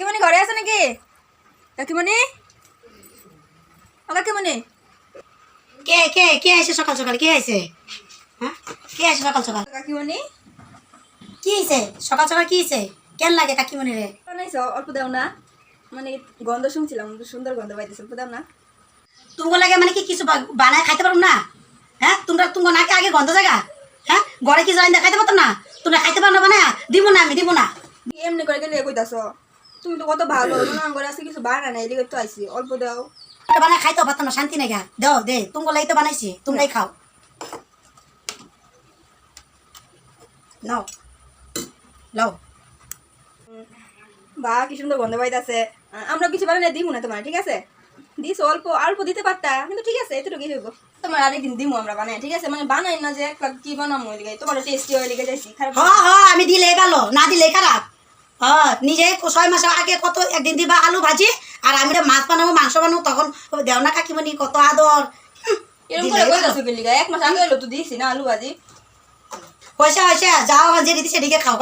কাকিমণি ঘরে আছে নাকি? কাকিমণি, ও কাকিমণি, কে কে কে আইছে সকাল সকাল? কে আইছে? হ্যাঁ, কে আইছে সকাল সকাল? কাকিমণি কি হইছে সকাল সকাল? কি হইছে? কেন লাগে কাকিমণি রে? বানাইছ? অল্প দাও না, মানে গন্ধ শুনছিলাম, সুন্দর গন্ধ পাইতেছে, অল্প দাও না। তুঙ্গ লাগে মানে কি কিছু বানায় খাইতে পারো না? হ্যাঁ, তোমরা তুঙ্গ নাকে আগে গন্ধ জায়গা? হ্যাঁ, ঘরে কি জানি খাইতে পারতো না? তোমরা খাইতে পারো না বানায়? দিব না, আমি দিব না। এমনি করে গেলে কইতাছ, তুমি তো কত ভালো, আমার ঘরে আছে কিছু বানা নাই, এদিকে তো আইসি, অল্প দাও। বানায় খাইতেও পারতো না, শান্তি নাই গা। দাও দে, তুঙ্গ লাগি তো বানাইছি, তোমরাই খাও। নাও লাও। বা কি সুন্দর গন্ধ পাইতাছে। আমরা কিছু বানাই দিব না তোমার, ঠিক আছে? দিস অল্প অল্প দিতে পারতা, কিন্তু ঠিক আছে, এতটুকুই হইব। তোমার আরেকদিন দিমু আমরা বানাই, ঠিক আছে? মানে বানাই না যে একটা কি বানামো এদিকে, তোমার টেস্টি হয়ে লেগে যাইছি খারাপ। আমি দিলে ভালো, না দিলে খারাপ। নিজে 6 মাস আগে কত একদিন দিবা আলু ভাজি, আর আমি মাছ বানাবো মাংস বানাবো, তখন দেও না কাকিমণি কত আদর। এরকম করে কইতাছো কি লিগা? 1 মাস আগে হইলো তো দিছি না আলু ভাজি। পয়সা হয়েছে, যাও যেদিকে সেদিকে খাও।